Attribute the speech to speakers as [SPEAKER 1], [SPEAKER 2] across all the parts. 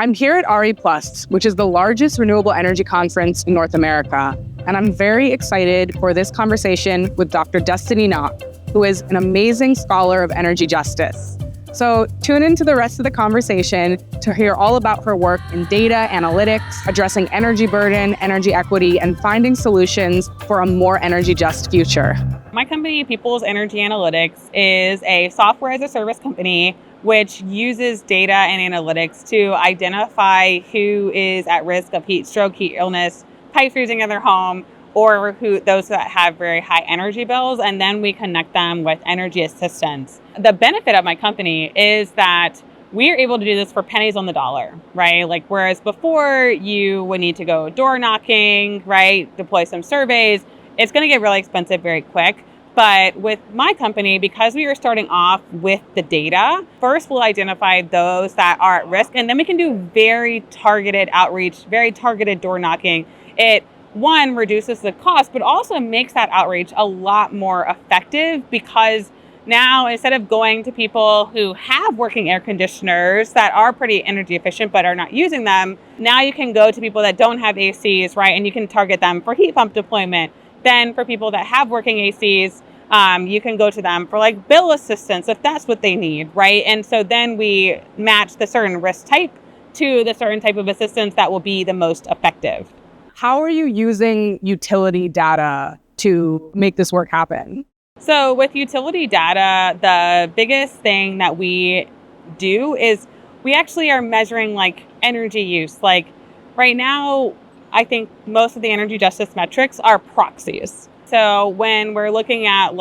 [SPEAKER 1] I'm here at RE Plus, which is the largest renewable energy conference in North America, and I'm very excited for this conversation with Dr. Destenie Nock, who is an amazing scholar of energy justice. So tune into the rest of the conversation to hear all about her work in data analytics, addressing energy burden, energy equity, and finding solutions for a more energy just future.
[SPEAKER 2] My company, People's Energy Analytics, is a software as a service company which uses data and analytics to identify who is at risk of heat stroke, heat illness, pipe freezing in their home, or those that have very high energy bills, and then we connect them with energy assistance. The benefit of my company is that we are able to do this for pennies on the dollar, right? Like, whereas before you would need to go door knocking, right? Deploy some surveys, it's going to get really expensive very quick. But with my company, because we are starting off with the data, first we'll identify those that are at risk, and then we can do very targeted outreach, very targeted door knocking. It, one, reduces the cost, but also makes that outreach a lot more effective, because now instead of going to people who have working air conditioners that are pretty energy efficient but are not using them, now you can go to people that don't have ACs, right? And you can target them for heat pump deployment. Then for people that have working ACs, you can go to them for like bill assistance if that's what they need, right? And so then we match the certain risk type to the certain type of assistance that will be the most effective.
[SPEAKER 1] How are you using utility data to make this work happen?
[SPEAKER 2] So with utility data, the biggest thing that we do is we actually are measuring like energy use. Like right now, I think most of the energy justice metrics are proxies. So when we're looking at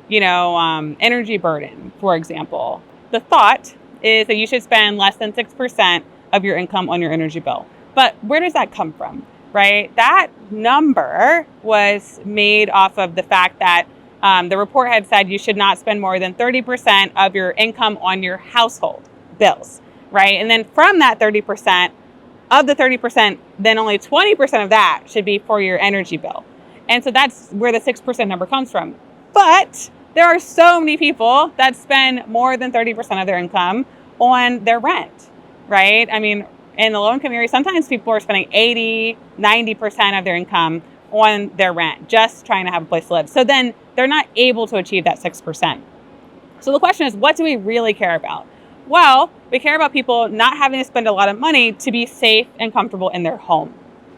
[SPEAKER 2] energy burden, for example, the thought is that you should spend less than 6% of your income on your energy bill. But where does that come from, right? That number was made off of the fact that the report had said you should not spend more than 30% of your income on your household bills, right? And then from that 30%, of the 30%, then only 20% of that should be for your energy bill. And so that's where the 6% number comes from. But there are so many people that spend more than 30% of their income on their rent, right? I mean, in the low-income area, sometimes people are spending 80, 90% of their income on their rent, just trying to have a place to live. So then they're not able to achieve that 6%. So the question is, what do we really care about? Well, we care about people not having to spend a lot of money to be safe and comfortable in their home,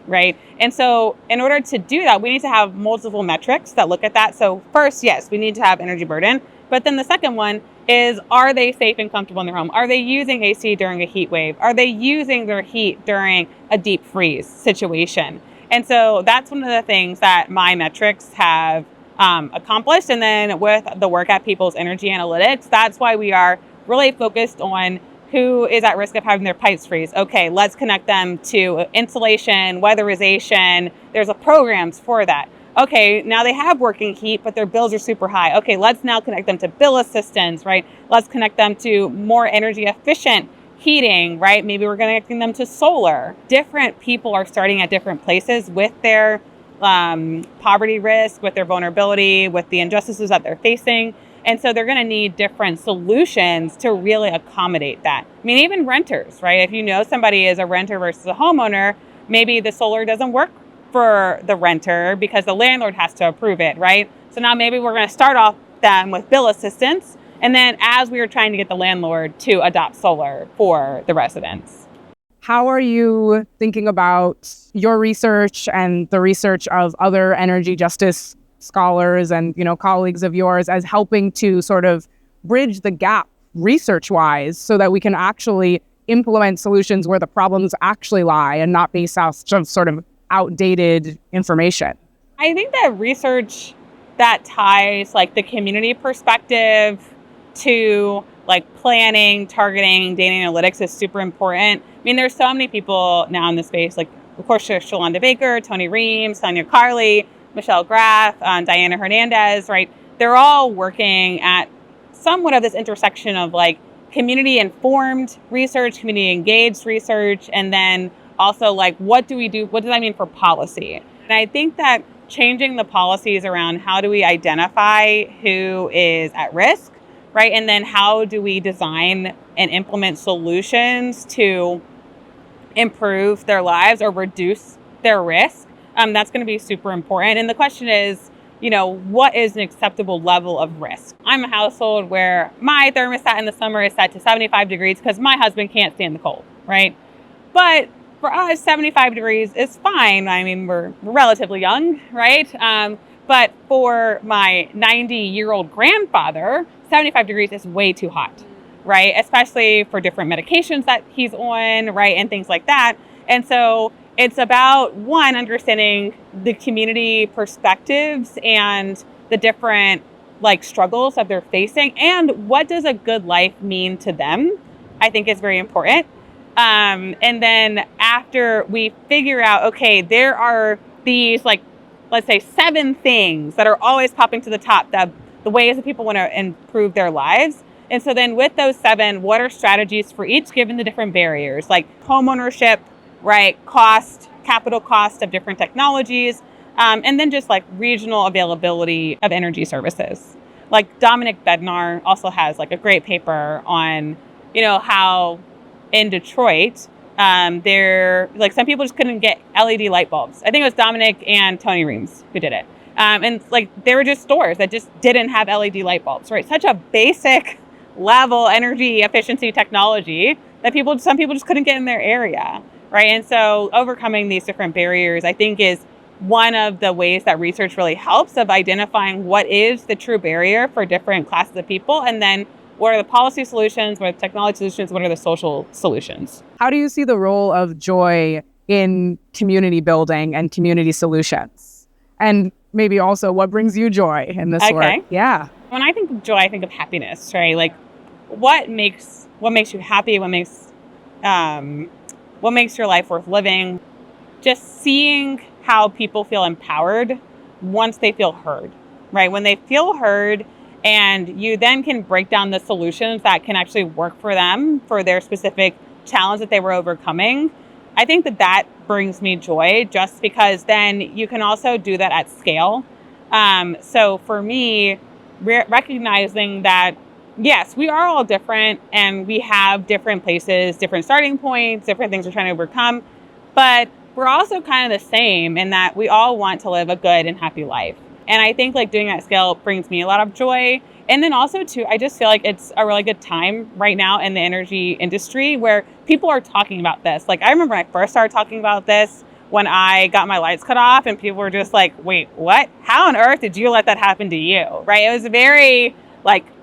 [SPEAKER 2] right? And so in order to do that, we need to have multiple metrics that look at that. So first, yes, we need to have energy burden. But then the second one is, are they safe and comfortable in their home? Are they using AC during a heat wave? Are they using their heat during a deep freeze situation? And so that's one of the things that my metrics have accomplished. And then with the work at People's Energy Analytics, that's why we are really focused on who is at risk of having their pipes freeze. Okay, let's connect them to insulation, weatherization. There's programs for that. Okay, now they have working heat, but their bills are super high. Okay, let's now connect them to bill assistance, right? Let's connect them to more energy efficient heating, right? Maybe we're connecting them to solar. Different people are starting at different places with their poverty risk, with their vulnerability, with the injustices that they're facing. And so they're going to need different solutions to really accommodate that. I mean, even renters, right? If you know somebody is a renter versus a homeowner, maybe the solar doesn't work for the renter because the landlord has to approve it, right? So now maybe we're going to start off them with bill assistance. And then as we are trying to get the landlord to adopt solar for the residents.
[SPEAKER 1] How are you thinking about your research and the research of other energy justice scholars and, colleagues of yours as helping to sort of bridge the gap research-wise so that we can actually implement solutions where the problems actually lie and not based off sort of outdated information?
[SPEAKER 2] I think that research that ties like the community perspective to like planning, targeting, data analytics is super important. I mean, there's so many people now in the space, like of course there's Shalonda Baker, Tony Reams, Sonia Carley, Michelle Graff, Diana Hernandez, right? They're all working at somewhat of this intersection of like community-informed research, community-engaged research, and then also like what do we do? What does that mean for policy? And I think that changing the policies around how do we identify who is at risk, right? And then how do we design and implement solutions to improve their lives or reduce their risk, that's going to be super important. And the question is, what is an acceptable level of risk? I'm a household where my thermostat in the summer is set to 75 degrees because my husband can't stand the cold, right? But for us, 75 degrees is fine. I mean, we're relatively young, right? But for my 90-year-old grandfather, 75 degrees is way too hot, right? Especially for different medications that he's on, right? And things like that. And so it's about, one, understanding the community perspectives and the different struggles that they're facing, and what does a good life mean to them, I think is very important. And then after we figure out, okay, there are these let's say 7 things that are always popping to the top, the ways that people want to improve their lives. And so then with those 7, what are strategies for each given the different barriers, like home ownership, right? Capital cost of different technologies, and then just regional availability of energy services. Dominic Bednar also has a great paper on, how in Detroit, there some people just couldn't get LED light bulbs. I think it was Dominic and Tony Reams who did it. And there were just stores that just didn't have LED light bulbs, right? Such a basic level energy efficiency technology that some people just couldn't get in their area. Right. And so overcoming these different barriers, I think, is one of the ways that research really helps of identifying what is the true barrier for different classes of people. And then what are the policy solutions, what are the technology solutions, what are the social solutions?
[SPEAKER 1] How do you see the role of joy in community building and community solutions? And maybe also what brings you joy in this work? Yeah.
[SPEAKER 2] When I think of joy, I think of happiness, right? What makes you happy? What makes your life worth living? Just seeing how people feel empowered once they feel heard, right? When they feel heard, and you then can break down the solutions that can actually work for them, for their specific challenge that they were overcoming. I think that brings me joy, just because then you can also do that at scale. So for me, recognizing that, yes, we are all different and we have different places, different starting points, different things we're trying to overcome, but we're also kind of the same in that we all want to live a good and happy life. And I think doing that at scale brings me a lot of joy. And then also too, I just feel like it's a really good time right now in the energy industry where people are talking about this. I remember when I first started talking about this, when I got my lights cut off and people were just wait, what? How on earth did you let that happen to you? Right? It was very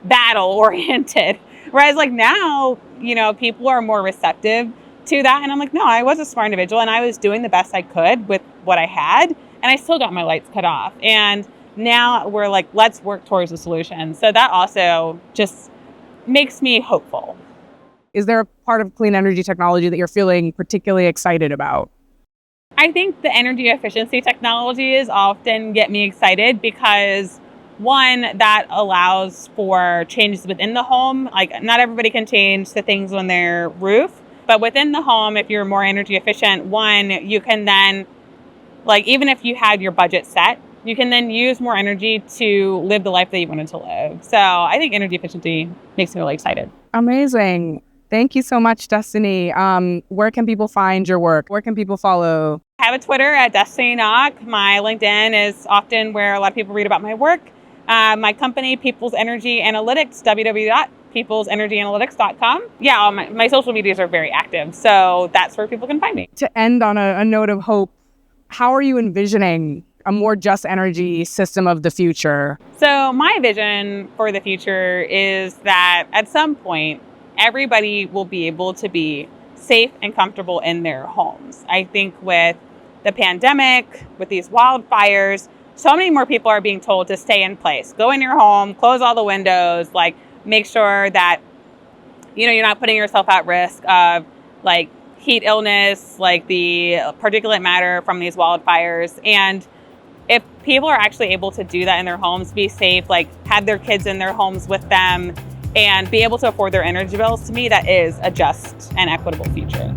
[SPEAKER 2] battle oriented. Whereas now, people are more receptive to that. And I'm no, I was a smart individual and I was doing the best I could with what I had. And I still got my lights cut off. And now we're let's work towards a solution. So that also just makes me hopeful.
[SPEAKER 1] Is there a part of clean energy technology that you're feeling particularly excited about?
[SPEAKER 2] I think the energy efficiency technologies often get me excited because, one, that allows for changes within the home. Not everybody can change the things on their roof, but within the home, if you're more energy efficient, one, you can then, even if you had your budget set, you can then use more energy to live the life that you wanted to live. So I think energy efficiency makes me really excited.
[SPEAKER 1] Amazing. Thank you so much, Destenie. Where can people find your work? Where can people follow?
[SPEAKER 2] I have a Twitter at Destenie Nock. My LinkedIn is often where a lot of people read about my work. My company, People's Energy Analytics, www.peoplesenergyanalytics.com. Yeah, all my social medias are very active. So that's where people can find me.
[SPEAKER 1] To end on a note of hope, how are you envisioning a more just energy system of the future?
[SPEAKER 2] So my vision for the future is that at some point, everybody will be able to be safe and comfortable in their homes. I think with the pandemic, with these wildfires, so many more people are being told to stay in place. Go in your home, close all the windows, make sure that, you're not putting yourself at risk of heat illness, the particulate matter from these wildfires. And if people are actually able to do that in their homes, be safe, have their kids in their homes with them, and be able to afford their energy bills, to me, that is a just and equitable future.